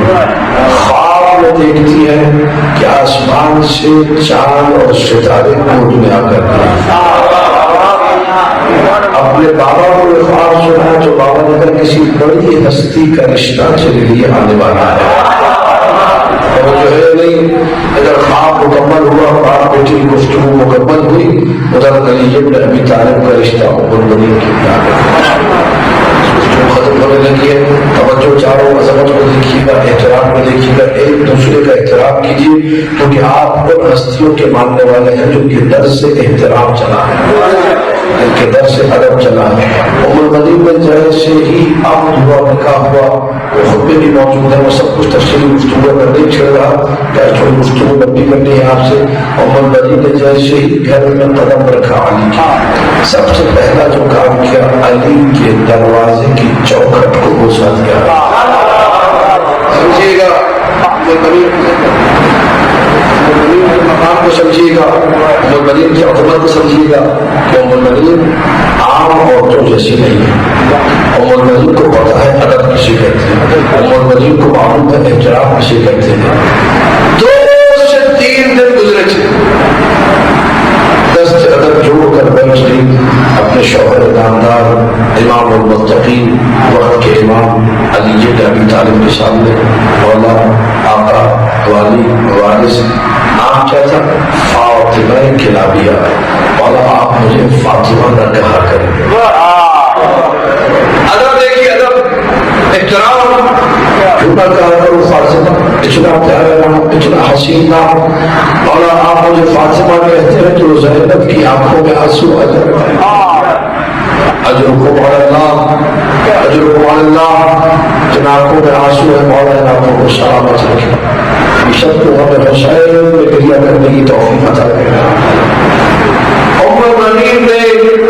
خواب میں دیکھتی ہے کہ آسمان سے چاند اور ستارے کوٹ میں آ کر اپنے بابا کو یہ خواب سنا جو بابا نے کہا کسی بڑی ہستی کا رشتہ چلے لیے آنے والا ہے. اور جو ہے نہیں اگر خواب مکمل ہوا، باپ بیٹی کی گفتگو مکمل ہوئی، ادھر علی بن ابی طالب کا رشتہ ام المؤمنین کے ختم ہونے لگی ہے. توجہ چاروں عظمت کو دیکھیے گا، احترام کو دیکھیے گا، ایک دوسرے کا احترام کیجیے کیونکہ آپ ان ہستیوں کے ماننے والے ہیں جن کے در سے احترام چلا ہے، ان کے در سے ادب چلا ہے. ام المؤمنین میں جیسے ہی عقد ہوا، نکاح ہوا، وہ خود میں بھی موجود ہے. وہ سب کچھ تفصیلی گفتگو میں نہیں چھڑ رہا کہ تھوڑی گفتگو لمبی کرنی ہے آپ سے. ام المؤمنین نے جیسے ہی گھر میں قدم رکھا علی کی، سب سے پہلا جو کام کیا علی کے دروازے کی چوکھٹ کو بوسا دیا. سمجھیے گا مقام کو سمجھیے گا، ام المؤمنین کی عظمت کو سمجھیے گا کہ ام المؤمنین عام عورتوں جیسی نہیں ہے. ام المؤمنین کو پتہ ہے ادب کسے کہتے ہیں، ام المؤمنین کو معلوم ہے احترام کسے کہتے ہیں. 2 سے 3 دن گزرے تھے، دست ادب جوڑ کر بیٹھ گئی اپنے شوہر نامدار امام المتقین وقت کے امام علی بن ابی طالب کے سامنے. مولا آقا والی وارث نام کیا تھا؟ فاطمہ کلابیہ. مولا آپ مجھے فاطمہ نہ کہا کریں. ادب دیکھیے، ادب احترام. جھوٹا کہا کرو فاطمہ، اتنا پیارا نام، اتنا حسین نام. مولا آپ مجھے فاطمہ کہتے ہیں تو زینب کی آنکھوں میں آنسو آ جاتے ہیں. اجرکم علی اللہ، اجرکم علی اللہ. جن آنکھوں میں آنسو ہے مولا ان آنکھوں کو سلامت رکھے. شب کو ہمیں حسین میں گریہ کرنے کی توفیق عطا کرے. ام المؤمنین نے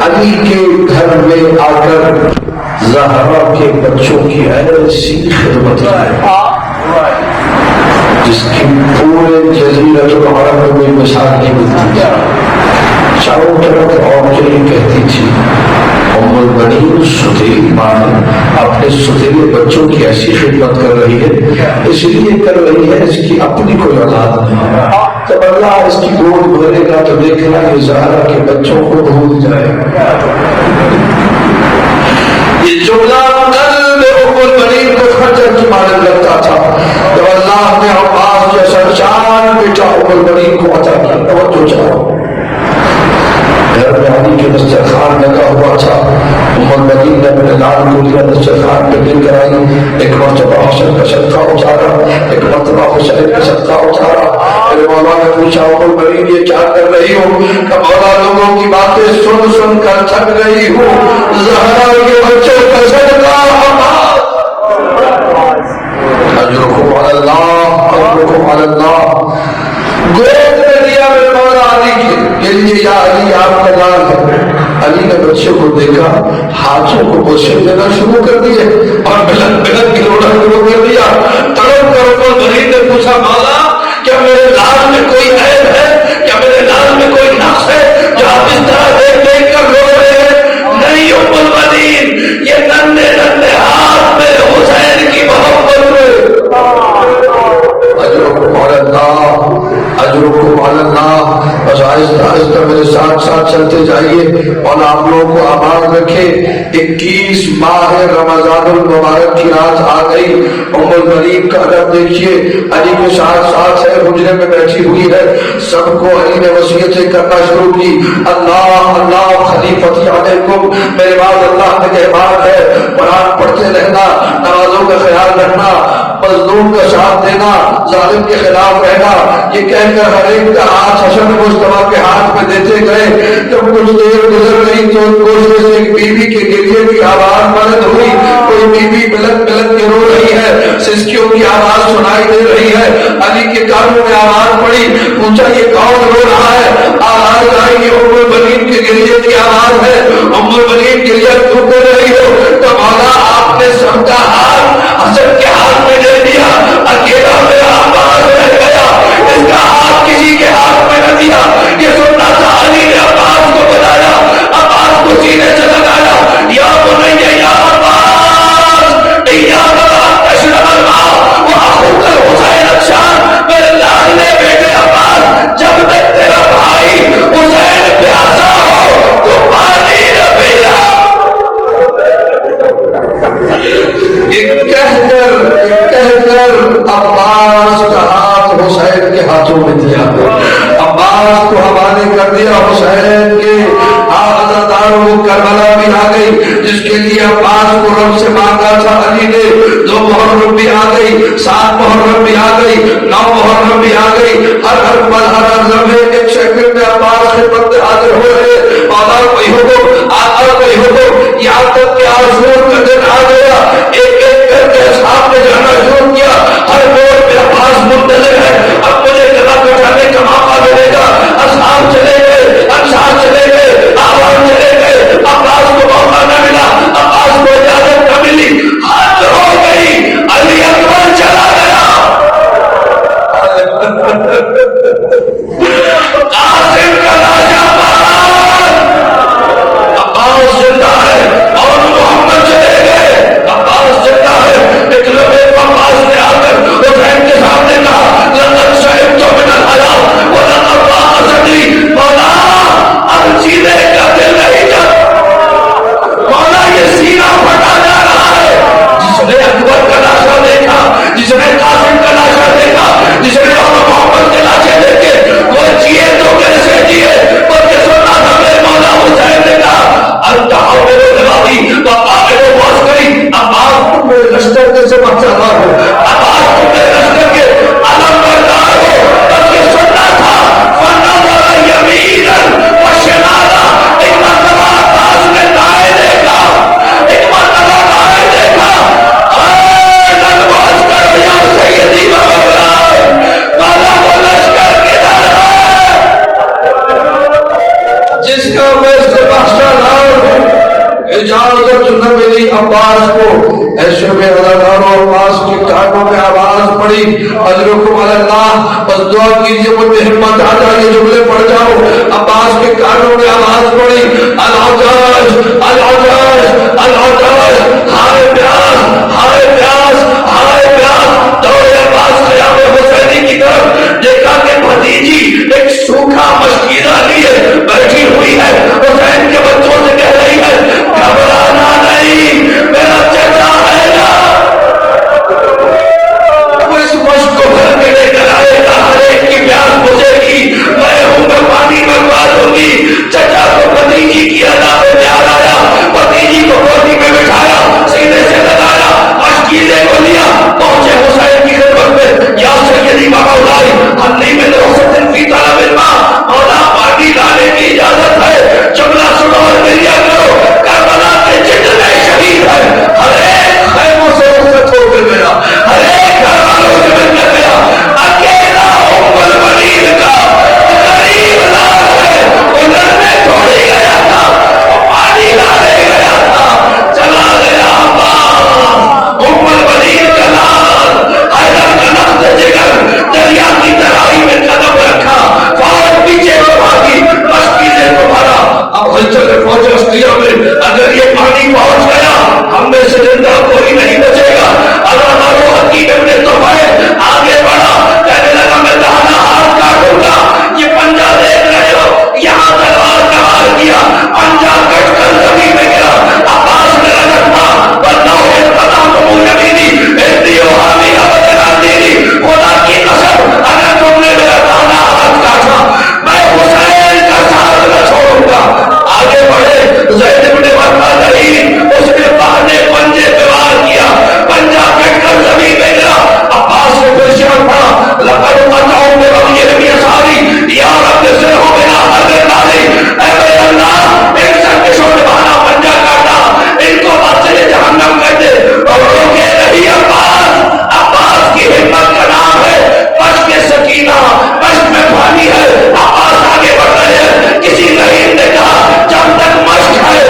علی کے گھر میں آ کر زہرا کے بچوں کی ایسی خدمت کی جس کی پورے جزیرۃ العرب میں کوئی مثال نہیں ملتی. چاروں طرف عورتیں یہ کہتی تھی ام المؤمنین ستیلی ماں اپنے ستیلے بچوں کی ایسی خدمت کر رہی ہے، اس لیے کر رہی ہے اس کی اپنی کوئی اولاد نہیں ہے. جب اللہ اس کی گود بھرے گا تو دیکھنا یہ زہرا کے بچوں کو بھول جائے گا. یہ جملہ قلب ام المنین کو خنجر کی مانند لگتا تھا. جب اللہ نے عباس جیسا شان بیٹا ام المنین کو عطا کیا. توجہ چاہو، گھر میں علی کے دسترخوان لگا ہوا تھا. ام المنین نے اپنے لال کو لیا، دسترخوان پہ لے کر آئی. ایک مرتبہ حسن کا صدقہ اتارا، ایک مرتبہ حسین کا صدقہ اتارا. میرے مولا نے پوچھا ام المنین یہ کیا کر رہی ہو؟ کہ مولا لوگوں کی باتیں سن سن کر تھک گئی ہوں، زہرا کے بچوں کا صدقہ اجرکم علی اللہ، اجرکم علی اللہ. گود میں دیا میرے مولا علی کے لیے، یا علی آپ کا لال ہے. علی نے بچے کو دیکھا، ہاتھوں کو بوسے دینا شروع کر دیے اور بلند بلند گروڑا شروع کر دیا. تڑپ کر ام المنین نے پوچھا مولا کیا میرے لال میں کوئی عیب ہے؟ کیا میرے لال میں کوئی نقص ہے جو آپ اس طرح دیکھ دیکھ کر رو رہے ہیں؟ نہیں ام المنین، یہ ننھے ننھے ہاتھ میں حسین کی محبت میں. اجرکم علی اللہ، اجرکم علی اللہ. بس آہستہ آہستہ میرے ساتھ ساتھ چلتے جائیے اور آپ لوگوں کو آباد رکھے. 21 ماہ رمضان المبارک کی رات آ گئی. ام المنین کا ادب دیکھیے، علی کے ساتھ ساتھ ہے، حجرے میں بیٹھی ہوئی ہے. سب کو علی نے وصیتیں کرنا شروع کی. اللہ اللہ خلیفتی علیکم، میرے بعد اللہ کا کہبار ہے، قرآن پڑھتے رہنا، نمازوں کا خیال رکھنا، مظلوم کا ساتھ دینا، ظالم کے خلاف رہنا. یہ کہہ کر ہر ایک کا ہاتھ حسن مصطفیٰ کے ہاتھ میں دیتے گئے. جب کچھ دیر گزر گئی تو گوشے سے ایک بیوی کے گریے کی آواز بلند ہوئی. کوئی بیوی بلند بلند کے رو رہی ہے، سسکیوں کی آواز سنائی دے رہی ہے. علی کے کانوں میں آواز پڑی، پوچھا یہ کون رو رہا ہے؟ آواز آئی یہ ام المنین کے گریے کی آواز ہے. ام المنین گریہ کیوں کر رہی ہو؟ تو مولا آپ نے سب کا ہاتھ حسن کے ہاتھ میں دے دیا، اکیلا میرا عباس رہ گیا، اس کا ہاتھ کسی کے ہاتھ میں نہ دیا. یہ سننا تھا علی نے عباس کو بتایا، عباس کو سینے سے لگایا. یا بنی یا عباس ایاک ان تشرب الماء واخوک الحسین افشان. میرے لاڈلے بیٹے عباس، جب تک تیرا بھائی حسین پیاسا ہو تو پانی نہ پینا. کہہ کر عباس کا ہاتھ حسین کے ہاتھوں میں دیا. عباس کو حوالے کر دیا حسین کے. آزاداروں کربلا بھی آ گئی جس کے لیے عباس کو رب سے مانگا تھا علی نے. 2 محرم بھی آ گئی، 7 محرم بھی آ گئی، 9 محرم بھی آ گئی. ہر پل ہر لمحے ایک سیکنڈ میں عباس کے پردے حاضر ہو رہے. مولا کوئی حکم، آقا کوئی حکم، یہاں تک کہ عاشور کا دن آ گیا. ایک ایک کر کے اصحاب نے جانا شروع کیا. ہر موڑ پہ عباس منتظر ہے، اب مجھے گلا بٹھانے کا موقع ملے گا. اصحاب چلے گئے، انصار چلے گئے، آوان چلے گئے. عباس کو موقع نہ ملا، عباس کو اجازت نہ ملی. حد ہو گئی، علی اکبر چلا گیا. قاسم کا راجہ عباس زندہ ہے اور محمد چلے گئے. عباس زندہ ہے. ایک لمحے عباس نے آ کر حسین کے سامنے کہا لقد شہدت من الحیاء ولقد ضاق صدری. مولا اب جینے کا دل نہیں جب. مولا یہ سینہ پھٹا جا رہا ہے. جس نے اکبر کا لاشا دیکھا، جس نے قاسم کا لاشا دیکھا، جس نے محمد کے لاشے دیکھے، وہ جیے تو کیسے جیے. بلکہ سننا تھا میرے مولا حسین نے کہا انتہا میرے دماغی پاپا میرے باس گئی. عباس تم میرے لشکر کے سے بچانا ہو، عباس تم میرے لشکر کے علم بردار ہو. بلکہ سننا تھا فنظر یمینا وشمالا. ایک مرتبہ عباس نے دائیں دیکھا، ایک مرتبہ بائیں دیکھا. نماز کرو یا سیدی مولا، مولا وہ لشکر کدھر ہے جس کا میں سے بخشا لاؤں. اجازت نہ ملی عباس کو. ایسے میں اداکاروں عباس کی کانوں میں آواز پڑی اجرکم علی اللہ. بس دعا کیجیے مجھے ہمت آ جائے، یہ جملے پڑھ جاؤ. عباس کے کانوں میں آواز پڑی الحجاج الحجاج الحجاج. ہائے پیاس ہائے پیاس ہائے پیاس. دوڑے عباس قیام حسینی کی طرف، دیکھا کہ بھتیجی اگر یہ پانی پہنچ گیا ہم میں سے زندہ کوئی نہیں بچے گا. حکیم نے تو آگے بڑھا, کہنے لگا میں دہنا ہاتھ کاٹوں گا. یہ پنجا دیکھ رہے ہو, یہاں تلوار کا وار کیا, پنجا کٹ کر زمین میں گرا. عباس نے رکھا بندہ پتا تو نبی خدا کی قسم اگر تم نے میرا دہنا ہاتھ کاٹا میں حسین کا ساتھ نہ چھوڑوں گا. آگے بڑھے, زید بن وقت اس نے بہنے پنجے پہ وار کیا, پنجا کٹ کر زمین میں گرا. عباس نے پھر شعر پڑھا لقد قطعوا برمي بيساري يا رب سرهم بنا حضرت علی. اے میرے اللہ ایک سرکشوں نے بہانا پنجا کاٹا, ان کو واسطے جہنم کر دے. اور روکے نہیں عباس. عباس کی ہمت کا نام ہے پشت سکینہ, پشت میں پانی ہے. عباس آگے بڑھ رہے ہیں. کسی لعین نے کہا جب تک مشق ہے,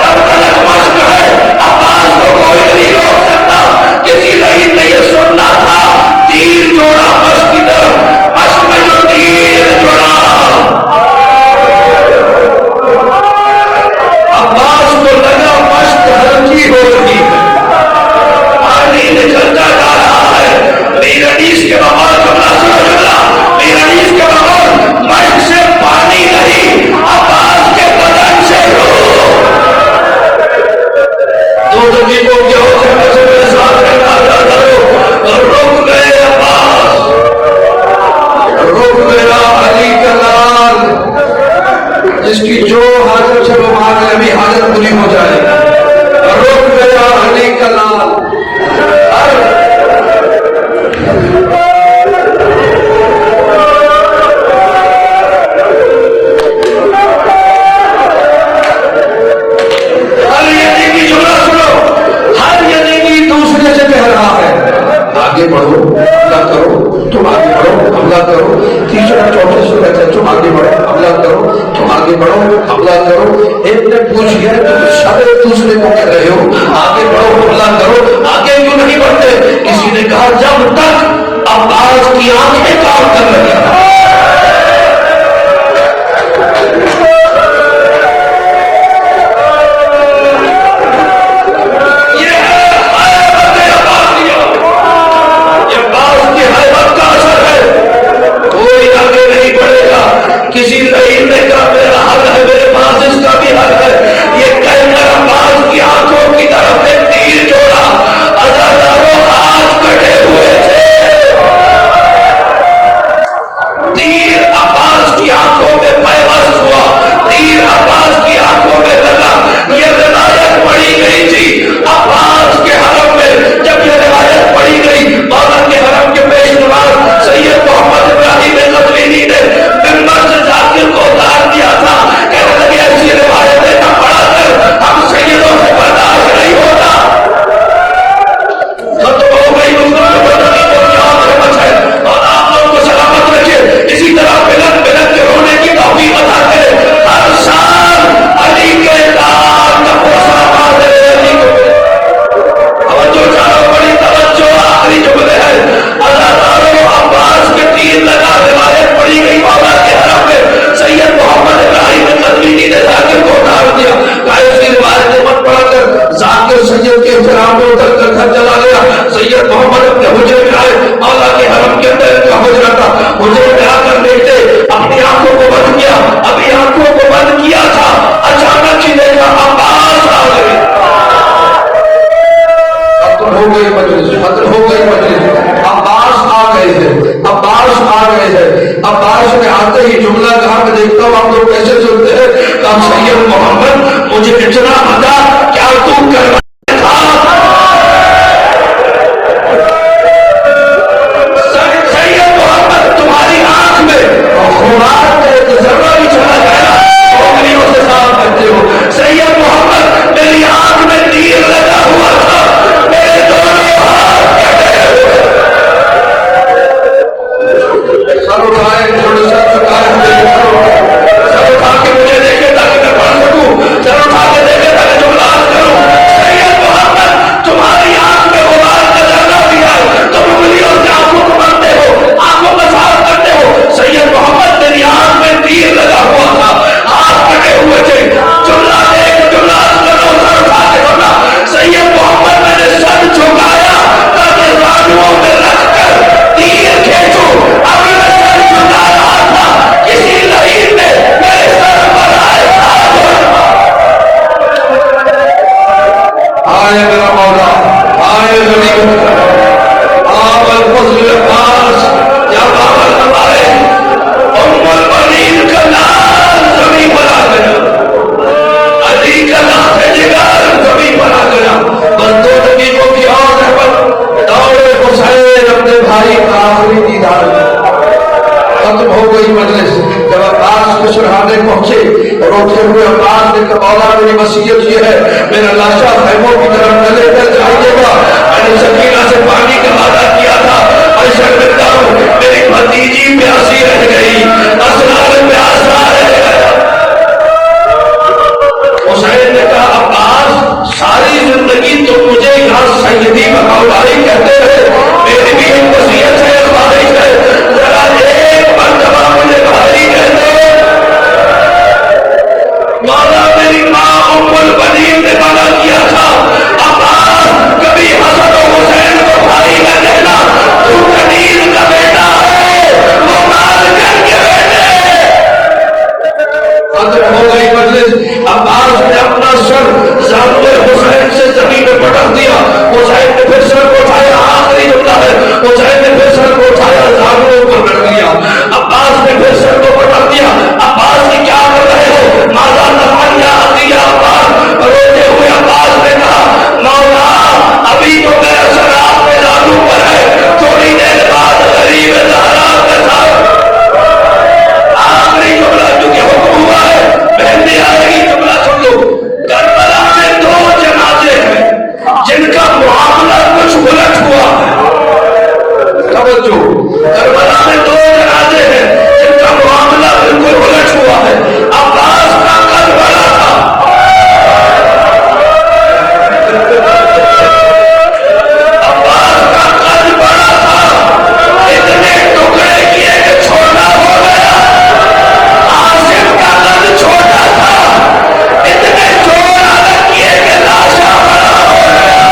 جب تک مشق ہے عباس کو کوئی نہیں روک سکتا. کسی لعین نے یہ سننا تھا تیر جوڑا مشق کی طرف, مشق میں جو تیر جوڑا عباس کو لگا مشق ہلکی ہو رہی ہے, پانی نکلتا جا رہا ہے. میرا حدیث کے بغیر میرا حدیث کے بغیر مشق سے پانی نہیں, عباس کے بدن سے دو دقیقوں کے ہوتے سے میرے ساتھ رہنا چاہتا ہوں. رک گئے عباس, رک گیا علی کا لال, جس کی جو حاجت سے وہ مانگے ابھی حاجت پوری ہو جائے. رک گیا علی کا لال. آگے بڑھو, حملہ کرو, تم آگے بڑھو, حملہ کرو. تیسرا چوتھے سے کہتے ہیں تم آگے بڑھو, حملہ کرو, تم آگے بڑھو, حملہ کرو. ایک نے پوچھ لیا تم سب دوسرے کو کہہ رہے ہو آگے بڑھو, حملہ کرو, آگے کیوں نہیں بڑھتے؟ کسی نے کہا جب تک عباس کی آنکھیں کام کر رہی ہیں. کسی لعین نے کہا میرا حق ہے, میرے پاس اس کا بھی حق ہے. یہ کہہ کر عباس کی آنکھوں کی طرف ایک تیر جوڑا. عزاداروں ہاتھ کٹے ہوئے تھے, تیر عباس کی آنکھوں میں پیوست ہوا, تیر عباس کی آنکھوں میں لگا. یہ روایت پڑھی گئی تھی عباس کے حرم میں. جب یہ روایت پڑھی گئی مولا کے حرم کے پیش نواز سید محمد ابراہیم قزوینی نے منبر سے ذاکر کو اتار دیا تھا. کہنے لگے ایسی روایتیں نہ پڑھا کر ہم سیدوں سے برداشت نہیں ہوتا. ختم ہو گئی اور آپ لوگوں کو سلامت رکھے. اسی طرح بلند بلند کے رونے کی توفیق عطا کرے. ہر سال علی کے لال کا پوسا باندھے علی کو توجہ چاہو, بڑی توجہ. آخری جملے ہے عزاداروں عباس کے تیر لگا. روایت پڑھی گئی مولا کے حرم میں سید محمد ابراہیم قزوینی نے ذاکر کو اتار دیا. ایسی روایتیں مت پڑھا کر ذاکر سید کے احترام میں اتر کر گھر چلا گیا. سید محمد اپنے حجرے میں آئے, مولا کے حرم کے اندر ان کا حجرہ تھا. حجرے میں آ کر دیکھتے اپنی آنکھوں کو بند کیا, ابھی آنکھوں کو بند کیا تھا, اچانک ہی دیکھا عباس آ گئے. ختم ہو گئی مجلس, ختم ہو گئی مجلس. عباس آ گئے تھے, عباس آ گئے تھے. عباس میں آتے ہی جملہ کہا میں دیکھتا ہوں آپ لوگ کیسے سنتے ہیں. کہا سید محمد مجھے اتنا بتا کیا تم کرنا تھا. سید محمد تمہاری آنکھ میں خوراک کا ایک ذرہ بھی چلا گیا, انگلیوں سے صاف کرتے ہو. سید محمد میری آنکھ میں تیر لگا ہوا تھا, میرے دونوں ہاتھ کٹے ہوئے. سر اٹھائے, تھوڑے سر چکائے ہوئے, سر اٹھا کے مجھے دیکھے تاکہ میں پڑھ سکوں, سر اٹھا کے دیکھے تاکہ جملات کروں. پہنچے اور اٹھتے ہوئے عباس نے کہا مولا میری وصیت یہ ہے میرا لاشا خیموں کی طرف نہ لے کر جائیے گا، میں نے سکینہ سے پانی کا وعدہ کیا تھا اور شرمندہ ہوں میری بھتیجی پیاسی رہ گئی، اسرار پیاسا رہ گیا۔ حسین نے کہا عباس ساری زندگی تم مجھے یہاں سیدی بھائی کہتے ہیں، میری بھی ایک وصیت ہے خواہش ہے، ذرا ایک مرتبہ مجھے بھائی کہتے ہیں۔ مولا میری ماں ام البنین نے منع کیا تھا عباس کبھی حسن و حسین کو بھائی نہ کہنا، تو کنیز کا بیٹا ہے وہ مال کر کے بیٹے۔ ختم ہو گئی مجلس، عباس نے اپنا سر زانوے حسین سے زمین میں پٹک دیا، حسین نے پھر سر کو اٹھایا، آخری جملہ ہے، حسین نے پھر سر کو اٹھایا زانوے پر رکھ دیا، عباس نے پھر سر کو پٹک دیا۔ عباس نے کیا کر رہے ہو ماذا نفعل یا اخی یا عباس؟ روتے ہوئے عباس نے کہا مولا ابھی تو میرا سر آپ کے زانو پر ہے، تھوڑی دیر بعد غریب زہرا کے ساتھ آخری جملہ چونکہ حکم ہوا ہے مہندی آئے گی، جملہ سن لو۔ کربلا میں دو جنازے ہیں جن کا معاملہ کچھ الٹ ہوا ہے، توجہ، کربلا میں دو جنازے ہیں جن کا معاملہ بالکل الٹ ہوا ہے۔ عباس کا قد بڑا تھا، عباس کا قد بڑا تھا، اتنے ٹکڑے کیے کہ چھوٹا ہو گیا۔ عاصم کا قد چھوٹا تھا، اتنے چور الگ کیے کہ لاشا بڑا ہو گیا۔